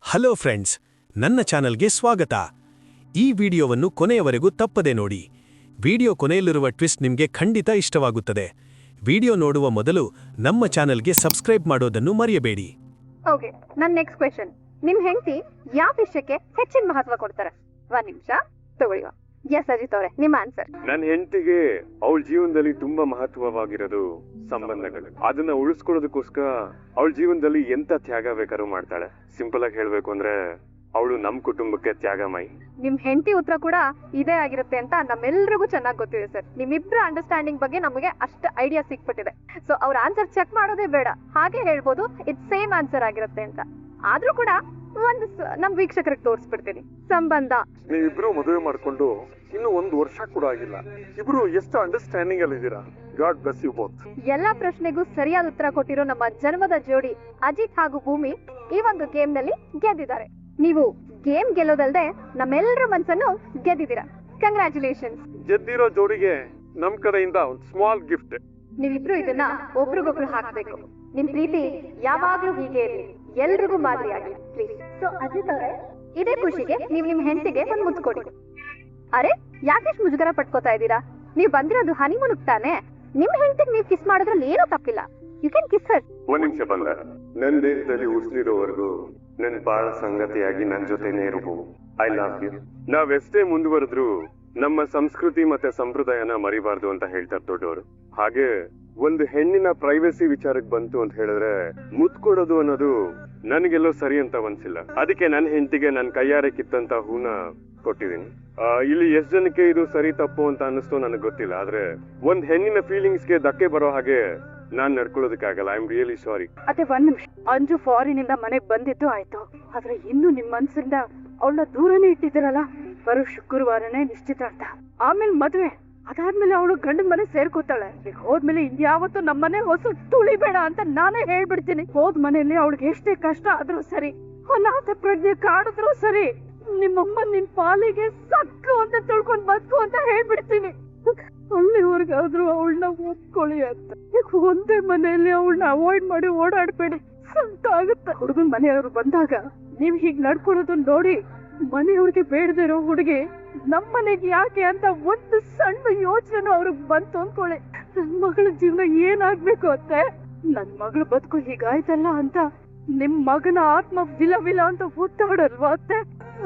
Hello friends, ನನ್ನ ಚಾನಲ್ಗೆ ಸ್ವಾಗತ. ಈ ವಿಡಿಯೋವನ್ನು ಕೊನೆಯವರೆಗೂ ತಪ್ಪದೆ ನೋಡಿ. ವಿಡಿಯೋ ಕೊನೆಯಲ್ಲಿರುವ ಟ್ವಿಸ್ಟ್ ನಿಮಗೆ ಖಂಡಿತ ಇಷ್ಟವಾಗುತ್ತದೆ. ವಿಡಿಯೋ ನೋಡುವ ಮೊದಲು ನಮ್ಮ ಚಾನಲ್ಗೆ ಸಬ್ಸ್ಕ್ರೈಬ್ ಮಾಡೋದನ್ನು ಮರೆಯಬೇಡಿ. ಓಕೆ, ನನ್ನ ನೆಕ್ಸ್ಟ್ ಕ್ವೆಶ್ಚನ್. ನಿಮ್ ಹೆಂಡತಿ ಯಾವ ವಿಷಯಕ್ಕೆ ಹೆಚ್ಚಿನ ಮಹತ್ವ ಕೊಡ್ತಾರೆ? ಒಂದ್ ನಿಮಿಷ ತಗೊಳ್ಳಿ. ಎಸ್ ಅಜಿತ್ ಅವರೇ, ನಿಮ್ಮ ಆನ್ಸರ್. ನನ್ನ ಹೆಂಡತಿಗೆ ಅವಳ ಜೀವನದಲ್ಲಿ ತುಂಬಾ ಮಹತ್ವವಾಗಿರೋದು ಸಂಬಂಧಗಳು. ಅದನ್ನ ಉಳಿಸ್ಕೊಳ್ಳೋದಕ್ಕೋಸ್ಕರ ಅವಳ ಜೀವನದಲ್ಲಿ ಎಂತ ತ್ಯಾಗ ಬೇಕಾದ್ರೂ ಮಾಡ್ತಾಳೆ. ಸಿಂಪಲ್ ಆಗಿ ಹೇಳ್ಬೇಕು ಅಂದ್ರೆ ಅವಳು ನಮ್ ಕುಟುಂಬಕ್ಕೆ ತ್ಯಾಗಮಯಿ. ನಿಮ್ ಹೆಂಡತಿ ಉತ್ತರ ಕೂಡ ಇದೇ ಆಗಿರುತ್ತೆ ಅಂತ ನಮ್ಮೆಲ್ರಿಗೂ ಚೆನ್ನಾಗಿ ಗೊತ್ತಿದೆ ಸರ್. ನಿಮ್ಮಿಬ್ರ ಅಂಡರ್ಸ್ಟ್ಯಾಂಡಿಂಗ್ ಬಗ್ಗೆ ನಮಗೆ ಅಷ್ಟು ಐಡಿಯಾ ಸಿಕ್ಬಿಟ್ಟಿದೆ. ಸೊ ಅವ್ರ ಆನ್ಸರ್ ಚೆಕ್ ಮಾಡೋದೇ ಬೇಡ, ಹಾಗೆ ಹೇಳ್ಬೋದು ಇಟ್ ಸೇಮ್ ಆನ್ಸರ್ ಆಗಿರುತ್ತೆ ಅಂತ. ಆದ್ರೂ ಕೂಡ ಒಂದು ನಮ್ ವೀಕ್ಷಕರಿಗೆ ತೋರಿಸ್ಬಿಡ್ತೀನಿ. ಸಂಬಂಧ. ನೀವಿಬ್ರು ಮದುವೆ ಮಾಡ್ಕೊಂಡು ಇನ್ನು 1 ವರ್ಷ ಕೂಡ ಆಗಿಲ್ಲ. ಇಬ್ರು ಎಷ್ಟು ಅಂಡರ್ಸ್ಟ್ಯಾಂಡಿಂಗ್ ಅಲ್ಲಿ ಇದ್ದೀರಾ. God bless you both. ಎಲ್ಲಾ ಪ್ರಶ್ನೆಗೂ ಸರಿಯಾದ ಉತ್ತರ ಕೊಟ್ಟಿರೋ ನಮ್ಮ ಜನ್ಮದ ಜೋಡಿ ಅಜಿತ್ ಹಾಗೂ ಭೂಮಿ ಈ ಒಂದು ಗೇಮ್ ನಲ್ಲಿ ಗೆದ್ದಿದ್ದಾರೆ. ನೀವು ಗೇಮ್ ಗೆಲ್ಲೋದಲ್ದೆ ನಮ್ಮೆಲ್ಲರ ಮನಸ್ಸನ್ನು ಗೆದ್ದಿದ್ದೀರಾ. ಕಂಗ್ರಾಚುಲೇಷನ್ಸ್. ಗೆದ್ದಿರೋ ಜೋಡಿಗೆ ನಮ್ ಕಡೆಯಿಂದ ಒಂದು ಸ್ಮಾಲ್ ಗಿಫ್ಟ್. ನೀವಿಬ್ರು ಇದನ್ನ ಒಬ್ರಿಗೊಬ್ರು ಹಾಕ್ಬೇಕು. ನಿಮ್ ಪ್ರೀತಿ ಯಾವಾಗ್ಲೂ ಹೀಗೆ ಇರ್ಲಿ, ಎಲ್ರಿಗೂ ಮಾದರಿಯಾಗಿ ಪ್ಲೀಸ್. ಸೊ ಅಜಿತ್ ಅವರೇ, ಇದೇ ಖುಷಿಗೆ ನೀವು ನಿಮ್ ಹೆಂಡತಿಗೆ ಒಂದ್ ಮುತ್ತು ಕೊಡಿ. ಅರೆ, ಯಾಕೆಷ್ಟು ಮುಜುಗರ ಪಟ್ಕೋತಾ ಇದ್ದೀರಾ? ನೀವು ಬಂದಿರೋದು ಹನಿಮೂನ್ ತಾನೆ. ನಿಮ್ ಹೆಂಡತಿಗೆ ನೀವು ಕಿಸ್ ಮಾಡೋದ್ರಲ್ಲಿ ಏನೂ ತಪ್ಪಿಲ್ಲ. ಯು ಕ್ಯಾನ್ ಕಿಸ್ ಹರ್. ಒಂದ್ ನಿಮಿಷ ಬಂದ. ನನ್ ದೇಶದಲ್ಲಿ ಉಸಿರಿರೋವರೆಗೂ ನನ್ ಬಾಳ ಸಂಗತಿಯಾಗಿ ನನ್ ಜೊತೆನೇ ಇರಬಹುದು. I love you. ನಾವೆಷ್ಟೇ ಮುಂದುವರೆದ್ರು ನಮ್ಮ ಸಂಸ್ಕೃತಿ ಮತ್ತೆ ಸಂಪ್ರದಾಯನ ಮರಿಬಾರ್ದು ಅಂತ ಹೇಳ್ತಾರೆ ದೊಡ್ಡವರು. ಹಾಗೆ ಒಂದು ಹೆಣ್ಣಿನ ಪ್ರೈವಸಿ ವಿಚಾರಕ್ಕೆ ಬಂತು ಅಂತ ಹೇಳಿದ್ರೆ ಮುತ್ತು ಕೊಡೋದು ಅನ್ನೋದು ನನ್ಗೆಲ್ಲೋ ಸರಿ ಅಂತ ಅನ್ಸಿಲ್ಲ. ಅದಕ್ಕೆ ನನ್ನ ಹೆಂಡತಿಗೆ ನನ್ ಕೈಯಾರೆ ಕಿತ್ತಂತ ಹೂನ ಕೊಟ್ಟಿದ್ದೀನಿ. ಇಲ್ಲಿ ಎಷ್ಟ್ ಜನಕ್ಕೆ ಇದು ಸರಿ ತಪ್ಪು ಅಂತ ಅನ್ನಿಸ್ತೋ ನನಗೆ ಗೊತ್ತಿಲ್ಲ. ಆದ್ರೆ ಒಂದ್ ಹೆಣ್ಣಿನ ಫೀಲಿಂಗ್ಸ್ಗೆ ಧಕ್ಕೆ ಬರೋ ಹಾಗೆ ನಾನ್ ನಡ್ಕೊಳ್ಳೋದಕ್ಕಾಗಲ್ಲ. I am really sorry. ಅದೇ ಒಂದ್ ನಿಮಿಷ. ಅಂಜು ಫಾರಿನ್ ಇಂದ ಮನೆಗ್ ಬಂದಿದ್ದು ಆಯ್ತು, ಆದ್ರೆ ಇನ್ನು ನಿಮ್ ಮನ್ಸಿಂದ ಅವಳನ್ನ ದೂರನೇ ಇಟ್ಟಿದ್ದೀರಲ್ಲ. ಬರೋ ಶುಕ್ರವಾರನೇ ನಿಶ್ಚಿತಾರ್ಥ, ಆಮೇಲೆ ಮದ್ವೆ. ಅದಾದ್ಮೇಲೆ ಅವಳು ಗಂಡನ ಮನೆ ಸೇರ್ಕೋತಾಳೆ. ಹೋದ್ಮೇಲೆ ಇನ್ಯಾವತ್ತು ನಮ್ಮನೆ ಹೊಸ ತುಳಿಬೇಡ ಅಂತ ನಾನೇ ಹೇಳ್ಬಿಡ್ತೀನಿ. ಹೋದ್ ಮನೆಯಲ್ಲಿ ಅವಳಿಗೆ ಎಷ್ಟೇ ಕಷ್ಟ ಆದ್ರೂ ಸರಿ, ಅನಾಥ ಪ್ರಜ್ಞೆ ಕಾಡಿದ್ರು ಸರಿ, ನಿಮ್ಮಮ್ಮ ನಿನ್ ಪಾಲಿಗೆ ಸಕ್ಕು ಅಂತ ತಿಳ್ಕೊಂಡ್ ಬದುಕು ಅಂತ ಹೇಳ್ಬಿಡ್ತೀನಿ. ಅಲ್ಲಿವರೆಗಾದ್ರೂ ಅವಳನ್ನ ಒಪ್ಕೊಳ್ಳಿ ಅಂತ. ಒಂದೇ ಮನೆಯಲ್ಲಿ ಅವಳನ್ನ ಅವಾಯ್ಡ್ ಮಾಡಿ ಓಡಾಡ್ಬೇಡಿ, ಸಂತ ಆಗುತ್ತೆ. ಹುಡುಗನ್ ಮನೆಯವ್ರು ಬಂದಾಗ ನೀವ್ ಹೀಗ್ ನಡ್ಕೊಳೋದು ನೋಡಿ ಮನೆಯವ್ರಿಗೆ ಬೇಡದಿರೋ ಹುಡುಗಿ ನಮ್ ಮನೆಗೆ ಯಾಕೆ ಅಂತ ಒಂದು ಸಣ್ಣ ಯೋಚನೆ ಅವ್ರಿಗೆ ಬಂತು ಅನ್ಕೊಳ್ಳಿ. ನನ್ ಮಗಳ ಜೀವನ ಏನಾಗ್ಬೇಕು ಅತ್ತೆ? ನನ್ ಮಗಳ ಬದುಕು ಹೀಗಾಯ್ತಲ್ಲ ಅಂತ ನಿಮ್ ಮಗನ ಆತ್ಮ ವಿಲ ವಿಲ ಅಂತ ಒತ್ತಾಡಲ್ವಾ ಅತ್ತೆ?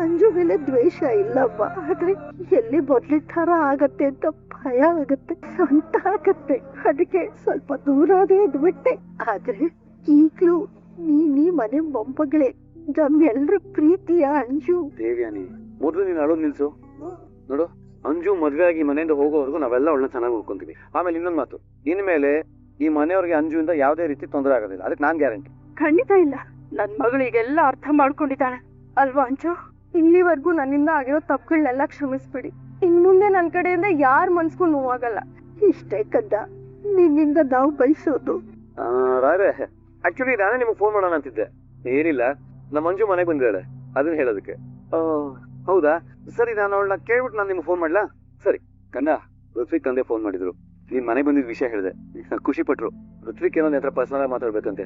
ಅಂಜು ಮೇಲೆ ದ್ವೇಷ ಇಲ್ಲಪ್ಪ, ಆದ್ರೆ ಎಲ್ಲಿ ಮೊದ್ಲಿ ತರ ಆಗತ್ತೆ ಅಂತ ಭಯ ಆಗತ್ತೆ, ಸಂತ ಆಗತ್ತೆ. ಅದಕ್ಕೆ ಸ್ವಲ್ಪ ದೂರದೇ ಇದ್ಬಿಟ್ಟೆ. ಆದ್ರೆ ಈಗ್ಲೂ ನೀ ಮನೆ ಮೊಮ್ಮಗಳೇ, ನಮ್ಮೆಲ್ರ ಪ್ರೀತಿಯ ಅಂಜು. ದೇವ್ಯಾನಿ, ಮೊದಲು ನೀನು ಅಳೋದ್ ನಿಲ್ಸು. ನೋಡು, ಅಂಜು ಮದ್ವೆ ಆಗಿ ಮನೆಯಿಂದ ಹೋಗೋವರೆಗೂ ನಾವೆಲ್ಲ ಅವಳನ್ನ ಚೆನ್ನಾಗಿ ನೋಡ್ಕೊಂತೀವಿ. ಆಮೇಲೆ ಇನ್ನೊಂದ್ ಮಾತು, ಇನ್ಮೇಲೆ ಈ ಮನೆಯವ್ರಿಗೆ ಅಂಜುವಿಂದ ಯಾವುದೇ ರೀತಿ ತೊಂದರೆ ಆಗೋದಿಲ್ಲ, ಅದಕ್ಕೆ ನಾನ್ ಗ್ಯಾರಂಟಿ. ಖಂಡಿತ ಇಲ್ಲ. ನನ್ ಮಗಳಿಗೆಲ್ಲ ಅರ್ಥ ಮಾಡ್ಕೊಂಡಿದ್ದಾಳೆ ಅಲ್ವಾ ಅಂಜು? ಇಲ್ಲಿವರೆಗೂ ನನ್ನಿಂದ ಆಗಿರೋ ತಪ್ಪುಗಳನ್ನೆಲ್ಲ ಕ್ಷಮಿಸ್ಬಿಡಿ. ಇನ್ ಮುಂದೆ ನನ್ ಕಡೆಯಿಂದ ಯಾರ ಮನ್ಸ್ಗೂ ನೋವಾಗಲ್ಲ. ಇಷ್ಟೇ ಕದ್ದ ನಿನ್ನಿಂದ ನಾವು ಬಯಸೋದು. ರಾಯ್ರೆ, ಆಕ್ಚುಲಿ ನಾನೇ ನಿಮ್ಗೆ ಫೋನ್ ಮಾಡೋಣ ಅಂತಿದ್ದೆ. ಏನಿಲ್ಲ, ನಮ್ಮ ಅಂಜು ಮನೆಗೆ ಬಂದಿದ್ದಾಳೆ, ಅದನ್ನ ಹೇಳೋದಕ್ಕೆ. ಹೌದಾ, ಸರಿ, ನಾನು ಅವಳನ್ನ ಕೇಳ್ಬಿಟ್ಟು ನಾನು ನಿಮ್ಗೆ ಫೋನ್ ಮಾಡ್ಲಾ? ಸರಿ ಕಣ್ಣ. ಋತ್ವಿಕ್ ತಂದೆ ಫೋನ್ ಮಾಡಿದ್ರು, ನೀನ್ ಮನೆಗೆ ಬಂದಿದ್ದ ವಿಷಯ ಹೇಳಿದೆ. ಖುಷಿ ಪಟ್ರು. ಋತ್ವಿಕ್ ಏನೋ ಹತ್ರ ಪರ್ಸನಲ್ ಆಗಿ ಮಾತಾಡ್ಬೇಕಂತೆ.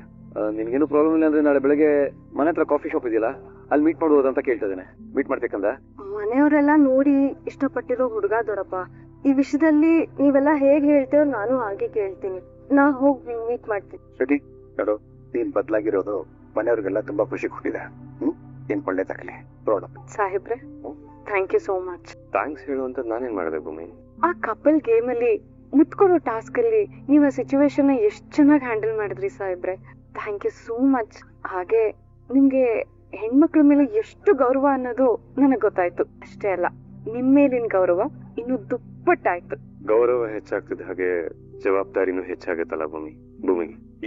ನಿನ್ಗೇನು ಪ್ರಾಬ್ಲಮ್ ಇಲ್ಲ ಅಂದ್ರೆ ನಾಳೆ ಬೆಳಗ್ಗೆ ಮನೆ ಹತ್ರ ಕಾಫಿ ಶಾಪ್ ಇದೆಯಲ್ಲ, ಅಲ್ಲಿ ಮೀಟ್ ಮಾಡ್ಬೋದು ಅಂತ ಕೇಳ್ತಾ ಇದ್ದೇನೆ. ಮೀಟ್ ಮಾಡ್ಬೇಕಂದ? ಮನೆಯವರೆಲ್ಲ ನೋಡಿ ಇಷ್ಟಪಟ್ಟಿರೋ ಹುಡುಗ ದೊಡ್ಡಪ್ಪ. ಈ ವಿಷಯದಲ್ಲಿ ನೀವೆಲ್ಲ ಹೇಗ್ ಹೇಳ್ತೀರೋ ನಾನು ಹಾಗೆ ಕೇಳ್ತೀನಿ. ನಾ ಹೋಗಿ ಮೀಟ್ ಮಾಡ್ತೀನಿ. ರೆಡಿ ನೋಡು, ನೀನ್ ಬದಲಾಗಿರೋದು ಮನೆಯವ್ರಿಗೆಲ್ಲ ತುಂಬಾ ಖುಷಿ ಕೊಟ್ಟಿದೆ. ಏನ್ ಒಳ್ಳೇದಾಗ್ಲಿ. ಸಾಹೇಬ್ರೆ, thank you so much. Thanks ಹೇಳುವಂತ ನಾನೇನ್ ಮಾಡಿದೆ ಭೂಮಿ? ಆ ಕಪಲ್ ಗೇಮ್ ಅಲ್ಲಿ ಮುತ್ಕೊಡೋ ಟಾಸ್ಕ್ ಅಲ್ಲಿ ನೀವು ಆ ಸಿಚುವೇಶನ್ ಎಷ್ಟ್ ಚೆನ್ನಾಗಿ ಹ್ಯಾಂಡಲ್ ಮಾಡಿದ್ರಿ ಸಾಹೇಬ್ರೆ. Thank you so much. ಹಾಗೆ ನಿಮ್ಗೆ ಹೆಣ್ಮಕ್ಳ ಮೇಲೆ ಎಷ್ಟು ಗೌರವ ಅನ್ನೋದು ನನಗ್ ಗೊತ್ತಾಯ್ತು. ಅಷ್ಟೇ ಅಲ್ಲ, ನಿಮ್ ಮೇಲಿನ ಗೌರವ ಇನ್ನು ದುಪ್ಪಟ್ಟಾಯ್ತು. ಗೌರವ ಹೆಚ್ಚಾಗ್ತಿದ್ದ ಹಾಗೆ ಜವಾಬ್ದಾರಿನೂ ಹೆಚ್ಚಾಗತ್ತಲ್ಲ ಭೂಮಿ.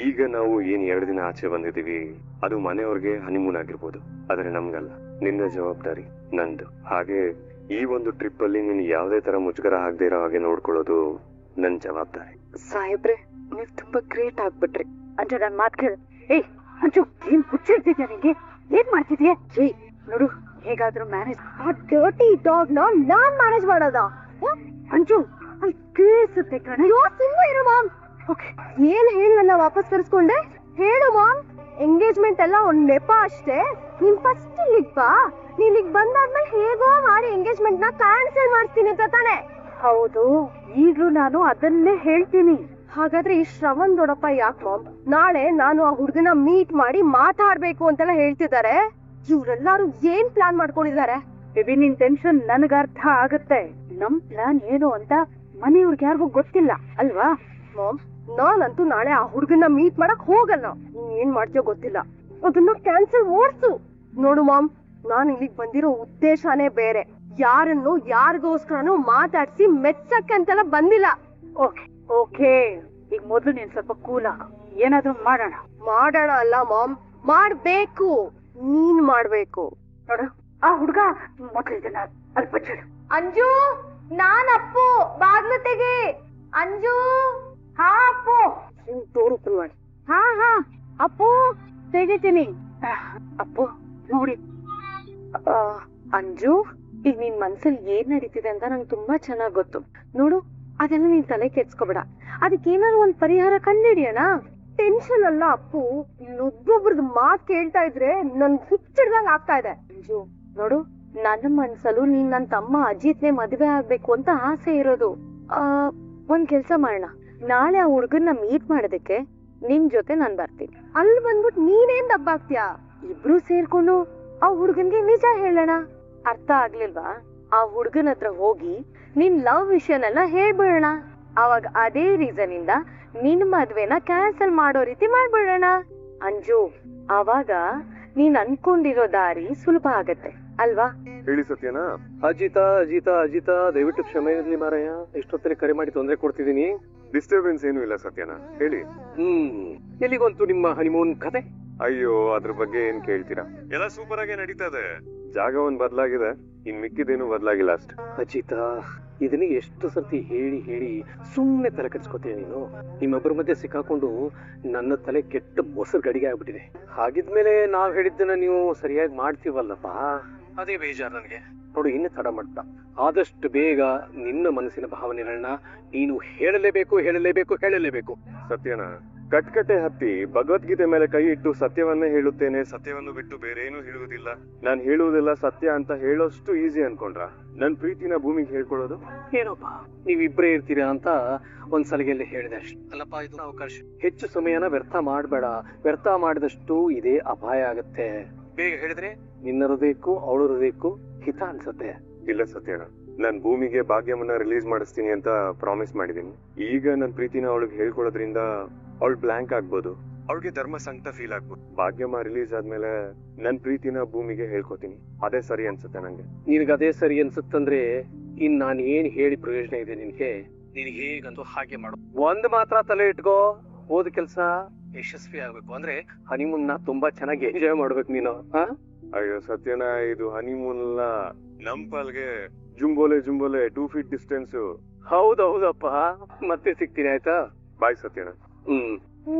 ಈಗ ನಾವು ಏನ್ 2 ದಿನ ಆಚೆ ಬಂದಿದೀವಿ, ಅದು ಮನೆಯವ್ರಿಗೆ ಹನಿಮೂನ್ ಆಗಿರ್ಬೋದು, ಆದ್ರೆ ನಮ್ಗಲ್ಲ. ನಿನ್ನ ಜವಾಬ್ದಾರಿ ನಂದು. ಹಾಗೆ ಈ ಒಂದು ಟ್ರಿಪ್ ಅಲ್ಲಿ ನೀನ್ ಯಾವ್ದೇ ತರ ಮುಜುಗರ ಆಗದೆ ಇರೋ ಹಾಗೆ ನೋಡ್ಕೊಳ್ಳೋದು ನನ್ ಜವಾಬ್ದಾರಿ. ಸಾಹೇಬ್ರೆ, ನೀವ್ ತುಂಬಾ ಗ್ರೇಟ್ ಆಗ್ಬಿಟ್ರಿ. ಅಂಜು, ನನ್ ಮಾತ್ ಕೇಳ. ಏಯ್ ಅಂಜು, ಏನ್ ಹುಚ್ಚಿಡ್ತಿದ್ಯಾ ನಿಂಗೆ? ಏನ್ ಮಾಡ್ತಿದ್ಯಾ? ನೋಡು, ಹೇಗಾದ್ರೂ ಮ್ಯಾನೇಜ್. ಆ ಡರ್ಟಿ ಡಾಗ್ ನಾನ್ ಮ್ಯಾನೇಜ್ ಮಾಡೋದ? ಅಂಜು, ಅಲ್ಲಿ ಕೇಳಿಸುತ್ತೆ ಕಣ. ಸುಮ್ಮನೆ ಇರು ಮಾಮ್. ಓಕೆ, ಏನ್ ಹೇಳಿ ನನ್ನ ವಾಪಸ್ ಕರ್ಸ್ಕೊಂಡೆ? ಹೇಳು ಮಾಮ್. ಎಂಗೇಜ್ಮೆಂಟ್ ಎಲ್ಲ ಒಂದ್ ನೆಪ ಅಷ್ಟೇ. ನೀನ್ ಫಸ್ಟ್ ಇಲ್ಲಿಗ್ ಬಾ, ನೀನ್ ಇಲ್ಲಿಗ್ ಬಂದಾದ್ಮೇಲೆ ಹೇಗೋ ಮಾಡಿ ಎಂಗೇಜ್ಮೆಂಟ್ ನ ಕ್ಯಾನ್ಸಲ್ ಮಾಡ್ತೀನಿ ಅಂತ ತಾನೆ? ಹೌದು, ಈಗ್ಲೂ ನಾನು ಅದನ್ನೇ ಹೇಳ್ತೀನಿ. ಹಾಗಾದ್ರೆ ಈ ಶ್ರವಣ್ ದೊಡ್ಡಪ್ಪ ಯಾಕೆ ಮಾಮ್ ನಾಳೆ ನಾನು ಆ ಹುಡುಗನ ಮೀಟ್ ಮಾಡಿ ಮಾತಾಡ್ಬೇಕು ಅಂತೆಲ್ಲ ಹೇಳ್ತಿದ್ದಾರೆ? ಇವ್ರೆಲ್ಲಾರು ಏನ್ ಪ್ಲಾನ್ ಮಾಡ್ಕೊಂಡಿದ್ದಾರೆ? ಬೇಬಿ, ನಿನ್ ಟೆನ್ಷನ್ ನನಗ ಅರ್ಥ ಆಗತ್ತೆ. ನಮ್ ಪ್ಲಾನ್ ಏನು ಅಂತ ಮನೆಯವ್ರಿಗೆ ಯಾರಿಗೂ ಗೊತ್ತಿಲ್ಲ ಅಲ್ವಾ? ಮಾಮ್, ನಾನಂತೂ ನಾಳೆ ಆ ಹುಡುಗನ ಮೀಟ್ ಮಾಡಕ್ ಹೋಗಲ್ಲ. ನೀನ್ ಏನ್ ಮಾಡ್ತೀಯೋ ಗೊತ್ತಿಲ್ಲ, ಅದನ್ನ ಕ್ಯಾನ್ಸಲ್ ಓಡ್ಸು. ನೋಡು ಮಾಮ್, ನಾನ್ ಇಲ್ಲಿಗ್ ಬಂದಿರೋ ಉದ್ದೇಶನೇ ಬೇರೆ. ಯಾರನ್ನು ಯಾರಿಗೋಸ್ಕರನು ಮಾತಾಡ್ಸಿ ಮೆಚ್ಚಕ್ಕೆ ಅಂತೆಲ್ಲ ಬಂದಿಲ್ಲ. ಓಕೆ ಓಕೆ, ಈಗ ಮೊದ್ಲು ನೀನ್ ಸ್ವಲ್ಪ ಕೂಲ್ ಆಗ. ಏನಾದ್ರೂ ಮಾಡೋಣ. ಮಾಡೋಣ ಅಲ್ಲ ಮಾಮ್, ಮಾಡ್ಬೇಕು. ನೀನ್ ಮಾಡ್ಬೇಕು. ನೋಡು, ಆ ಹುಡ್ಗ ಮೊದ್ಲು ಇದನ್ನ ಅಲ್ಪ ಚೆಡು. ಅಂಜು, ನಾನ್ ಅಪ್ಪು, ಬಾಗ್ಲು ತೆಗಿ. ಅಂಜು. ಹಾ ಅಪ್ಪು, ಡೋರ್ ಓಪನ್ ಮಾಡಿ. ಹಾ ಹಾ ಅಪ್ಪು, ತೆಗಿತೀನಿ. ಅಪ್ಪು ನೋಡಿ. ಅಂಜು, ಈಗ ನಿನ್ ಮನ್ಸಲ್ಲಿ ಏನ್ ನಡೀತಿದೆ ಅಂತ ನಂಗೆ ತುಂಬಾ ಚೆನ್ನಾಗ್ ಗೊತ್ತು. ನೋಡು, ಅದೆಲ್ಲ ನೀನ್ ತಲೆ ಕೆಡ್ಸ್ಕೊಬೇಡ. ಅದಕ್ಕೇನಾದ್ರು ಒಂದ್ ಪರಿಹಾರ ಕಂಡಿಡಿಯೋಣ. ಟೆನ್ಷನ್ ಅಲ್ಲ ಅಪ್ಪು, ಇನ್ನೊಬ್ಬೊಬ್ರದ್ ಮಾತ್ ಕೇಳ್ತಾ ಇದ್ರೆ ನನ್ ಹುಚ್ಚಿಡ್ದಂಗ್ ಆಗ್ತಾ ಇದೆ. ಅಂಜು ನೋಡು, ನನ್ನ ಮನ್ಸಲ್ಲೂ ನೀನ್ ನನ್ ತಮ್ಮ ಅಜಿತ್ನೇ ಮದ್ವೆ ಆಗ್ಬೇಕು ಅಂತ ಆಸೆ ಇರೋದು. ಒಂದ್ ಕೆಲ್ಸ ಮಾಡೋಣ, ನಾಳೆ ಆ ಹುಡ್ಗನ್ನ ಮೀಟ್ ಮಾಡೋದಕ್ಕೆ ನಿನ್ ಜೊತೆ ನಾನ್ ಬರ್ತೀನಿ. ಅಲ್ಲಿ ಬಂದ್ಬಿಟ್ಟು ನೀನೇನ್ ದಬ್ಬಾಗ್ತೀಯಾ? ಇಬ್ರು ಸೇರ್ಕೊಂಡು ಆ ಹುಡ್ಗನ್ಗೆ ನಿಜ ಹೇಳೋಣ. ಅರ್ಥ ಆಗ್ಲಿಲ್ವಾ? ಆ ಹುಡ್ಗನ ಹತ್ರ ಹೋಗಿ ನಿನ್ ಲವ್ ವಿಷಯನೆಲ್ಲ ಹೇಳ್ಬಿಡೋಣ. ಅವಾಗ ಅದೇ ರೀಸನ್ ಇಂದ ನಿನ್ ಮದ್ವೆನ ಕ್ಯಾನ್ಸಲ್ ಮಾಡೋ ರೀತಿ ಮಾಡ್ಬಿಡೋಣ. ಅಂಜು, ಅವಾಗ ನೀನ್ ಅನ್ಕೊಂಡಿರೋ ದಾರಿ ಸುಲಭ ಆಗತ್ತೆ ಅಲ್ವಾ? ಹೇಳಿ ಸತ್ಯನಾ? ಅಜಿತ ದಯವಿಟ್ಟು ಕ್ಷಮೆ ಇರ್ಲಿ ಮಾರಾಯ, ಎಷ್ಟೊತ್ತಲ್ಲಿ ಕರೆ ಮಾಡಿ ತೊಂದರೆ ಕೊಡ್ತಿದ್ದೀನಿ. ಡಿಸ್ಟರ್ಬೆನ್ಸ್ ಏನೂ ಇಲ್ಲ ಸತ್ಯನಾ, ಹೇಳಿ. ಎಲ್ಲಿಗೊಂತು ನಿಮ್ಮ ಹನಿಮೂನ್ ಕತೆ? ಅಯ್ಯೋ, ಅದ್ರ ಬಗ್ಗೆ ಏನ್ ಕೇಳ್ತೀರಾ, ಎಲ್ಲ ಸೂಪರ್ ಆಗಿ ನಡೀತಾ ಇದೆ. ಜಾಗ ಒಂದ್ ಬದ್ಲಾಗಿದೆ, ಇನ್ ಮಿಕ್ಕಿದೇನು ಬದ್ಲಾಗಿಲ್ಲ ಅಷ್ಟೇ. ಅಜಿತ, ಇದನ್ನ ಎಷ್ಟು ಸರ್ತಿ ಹೇಳಿ ಹೇಳಿ ಸುಮ್ನೆ ತಲೆ ಕೆಡ್ಸ್ಕೊತೀಯ ನೀನು. ನಿಮ್ಮೊಬ್ಬರ ಮಧ್ಯೆ ಸಿಕ್ಕಾಕೊಂಡು ನನ್ನ ತಲೆ ಕೆಟ್ಟ ಮೊಸರು ಗಡಿಗೆ ಆಗ್ಬಿಟ್ಟಿದೆ. ಹಾಗಿದ್ಮೇಲೆ ನಾವ್ ಹೇಳಿದ್ದನ್ನ ನೀವು ಸರಿಯಾಗಿ ಮಾಡ್ತೀವಲ್ಲಪ್ಪ, ಅದೇ ಬೇಜಾರು ನನಗೆ. ನೋಡು, ಇನ್ನು ತಡ ಮಾಡ್ತಾ ಆದಷ್ಟು ಬೇಗ ನಿನ್ನ ಮನಸ್ಸಿನ ಭಾವನೆಗಳನ್ನ ನೀನು ಹೇಳಲೇಬೇಕು. ಸತ್ಯನಾ, ಕಟ್ಕಟ್ಟೆ ಹತ್ತಿ ಭಗವದ್ಗೀತೆ ಮೇಲೆ ಕೈ ಇಟ್ಟು ಸತ್ಯವನ್ನೇ ಹೇಳುತ್ತೇನೆ, ಸತ್ಯವನ್ನು ಬಿಟ್ಟು ಬೇರೆ ಏನು ಹೇಳುವುದಿಲ್ಲ, ನಾನ್ ಹೇಳುವುದಿಲ್ಲ ಸತ್ಯ ಅಂತ ಹೇಳೋಷ್ಟು ಈಸಿ ಅನ್ಕೊಂಡ್ರ ನನ್ ಪ್ರೀತಿನ ಭೂಮಿಗೆ ಹೇಳ್ಕೊಡೋದು? ಏನೋಪ್ಪ, ನೀವಿಬ್ರೇ ಇರ್ತೀರಾ ಅಂತ ಒಂದ್ ಸಲಿಗೆಯಲ್ಲಿ ಹೇಳಿದೆ ಅಷ್ಟೇ ಅಲ್ಲಪ್ಪ. ಇದು ಅವಕಾಶ, ಹೆಚ್ಚು ಸಮಯನ ವ್ಯರ್ಥ ಮಾಡ್ಬೇಡ. ವ್ಯರ್ಥ ಮಾಡಿದಷ್ಟು ಇದೇ ಅಪಾಯ ಆಗತ್ತೆ. ಬೇಗ ಹೇಳಿದ್ರೆ ನಿನ್ನ ಹೃದಯಕ್ಕೂ ಅವಳ ಹೃದಯಕ್ಕೂ ಹಿತ ಅನ್ಸತ್ತೆ. ಇಲ್ಲ ಸತ್ಯನಾ, ನಾನ್ ಭೂಮಿಗೆ ಭಾಗ್ಯವನ್ನ ರಿಲೀಸ್ ಮಾಡಿಸ್ತೀನಿ ಅಂತ ಪ್ರಾಮಿಸ್ ಮಾಡಿದೀನಿ. ಈಗ ನನ್ ಪ್ರೀತಿನ ಅವಳಿಗೆ ಹೇಳ್ಕೊಡೋದ್ರಿಂದ ಅವಳು ಬ್ಲಾಂಕ್ ಆಗ್ಬೋದು, ಅವಳಿಗೆ ಧರ್ಮ ಸಂಕಟ ಫೀಲ್ ಆಗ್ಬೋದು. ಭಾಗ್ಯಮ್ಮ ರಿಲೀಸ್ ಆದ್ಮೇಲೆ ನನ್ ಪ್ರೀತಿನ ಭೂಮಿಗೆ ಹೇಳ್ಕೊತೀನಿ. ಅದೇ ಸರಿ ಅನ್ಸುತ್ತೆ ನಂಗೆ. ನಿನ್ಗೆ ಅದೇ ಸರಿ ಅನ್ಸುತ್ತಂದ್ರೆ ಇನ್ ನಾನು ಏನ್ ಹೇಳಿ ಪ್ರಯೋಜನ ಇದೆ ನಿನ್ಗೆ? ನಿನ್ಗೆ ಹೇಗಂತೂ ಹಾಗೆ ಮಾಡು. ಒಂದ್ ಮಾತ್ರ ತಲೆ ಇಟ್ಕೋ, ಹೋದ ಕೆಲ್ಸ ಯಶಸ್ವಿ ಆಗ್ಬೇಕು ಅಂದ್ರೆ ಹನಿಮೂನ್ನ ತುಂಬಾ ಚೆನ್ನಾಗಿ ಎಂಜಾಯ್ ಮಾಡ್ಬೇಕು ನೀನು. ಅಯ್ಯೋ ಸತ್ಯನಾ, ಇದು ಹನಿಮೂನ್ ಅಲ್ಲ, ನಂಪಲ್ಗೆ ಜುಂಬೋಲೆ 2 feet ಡಿಸ್ಟೆನ್ಸ್. ಹೌದಪ್ಪ, ಮತ್ತೆ ಸಿಗ್ತೀನಿ ಆಯ್ತಾ? ಬಾಯ್ ಸತ್ಯನಾ.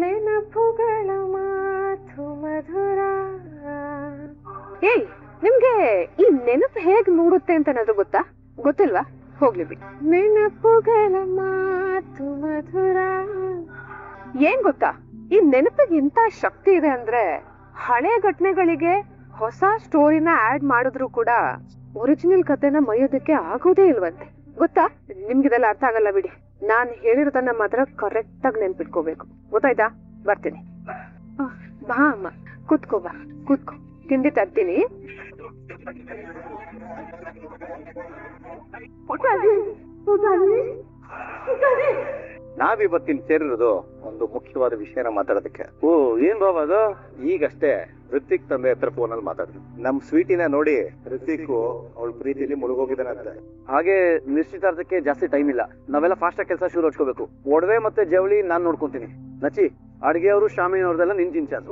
ನೆನಪುಗಳ ಮಾತು ಮಧುರ. ಏಯ್, ನಿಮ್ಗೆ ಈ ನೆನಪು ಹೇಗ್ ಮೂಡುತ್ತೆ ಅಂತ ಏನಾದ್ರು ಗೊತ್ತಿಲ್ವಾ? ಹೋಗ್ಲಿ ಬಿಡಿ. ನೆನಪುಗಳ ಮಾತು ಮಧುರ. ಏನ್ ಗೊತ್ತಾ, ಈ ನೆನಪಿಗೆ ಇಂತ ಶಕ್ತಿ ಇದೆ ಅಂದ್ರೆ ಹಳೆ ಘಟನೆಗಳಿಗೆ ಹೊಸ ಸ್ಟೋರಿನ ಆಡ್ ಮಾಡಿದ್ರು ಕೂಡ ಒರಿಜಿನಲ್ ಕಥೆನ ಮೈಯೋದಕ್ಕೆ ಆಗೋದೇ ಇಲ್ವಂತೆ. ಗೊತ್ತಾ? ನಿಮ್ಗಿದೆಲ್ಲ ಅರ್ಥ ಆಗಲ್ಲ ಬಿಡಿ. ನಾನ್ ಹೇಳಿರೋದನ್ನ ಮಾತ್ರ ಕರೆಕ್ಟ್ ಆಗಿ ನೆನ್ಪಿಟ್ಕೋಬೇಕು. ಗೊತ್ತಾಯ್ತಾ? ಬರ್ತೀನಿ. ಬಾ ಅಮ್ಮ, ಕೂತ್ಕೋ. ತಿಂಡಿ ತರ್ತೀನಿ. ನಾವಿವತ್ತಿನ ಸೇರಿರೋದು ಒಂದು ಮುಖ್ಯವಾದ ವಿಷಯನ ಮಾತಾಡೋದಕ್ಕೆ. ಓ, ಏನ್ ಬಾಬಾ ಅದು? ಈಗಷ್ಟೇ ಋತಿಕ್ ತಂದೆ ಹತ್ರ ಫೋನಲ್ಲಿ ಮಾತಾಡಿದ್ರು. ನಮ್ ಸ್ವೀಟಿನ ನೋಡಿ ಋತಿಕ್ ಅವಳ ಪ್ರೀತಿಯಲ್ಲಿ ಮುಳುಗೋಗಿದ್ದಾನಂತೆ. ಹಾಗೆ ನಿಶ್ಚಿತಾರ್ಥಕ್ಕೆ ಜಾಸ್ತಿ ಟೈಮ್ ಇಲ್ಲ, ನಾವೆಲ್ಲ ಫಾಸ್ಟ್ ಆಗಿ ಕೆಲಸ ಶುರು ಹಚ್ಕೋಬೇಕು. ಒಡವೆ ಮತ್ತೆ ಜವಳಿ ನಾನ್ ನೋಡ್ಕೊಂತೀನಿ. ನಚಿ, ಅಡ್ಗೆ ಅವರು ಶಾಮೀನ್ ಅವ್ರದೆಲ್ಲ ನಿನ್ ಚಿಂಚಾಸ.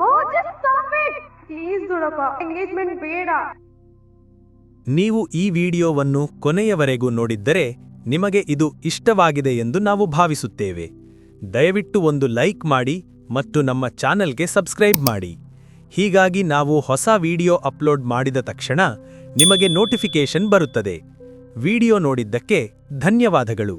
ಪ್ಲೀಸ್ ದೊಡ್ಡಪ್ಪ, ಎಂಗೇಜ್ಮೆಂಟ್ ಬೇಡ. ನೀವು ಈ ವಿಡಿಯೋವನ್ನು ಕೊನೆಯವರೆಗೂ ನೋಡಿದ್ದರೆ ನಿಮಗೆ ಇದು ಇಷ್ಟವಾಗಿದೆ ಎಂದು ನಾವು ಭಾವಿಸುತ್ತೇವೆ. ದಯವಿಟ್ಟು ಒಂದು ಲೈಕ್ ಮಾಡಿ ಮತ್ತು ನಮ್ಮ ಚಾನೆಲ್ಗೆ ಸಬ್ಸ್ಕ್ರೈಬ್ ಮಾಡಿ. ಹೀಗಾಗಿ ನಾವು ಹೊಸ ವಿಡಿಯೋ ಅಪ್ಲೋಡ್ ಮಾಡಿದ ತಕ್ಷಣ ನಿಮಗೆ ನೋಟಿಫಿಕೇಶನ್ ಬರುತ್ತದೆ. ವಿಡಿಯೋ ನೋಡಿದ್ದಕ್ಕೆ ಧನ್ಯವಾದಗಳು.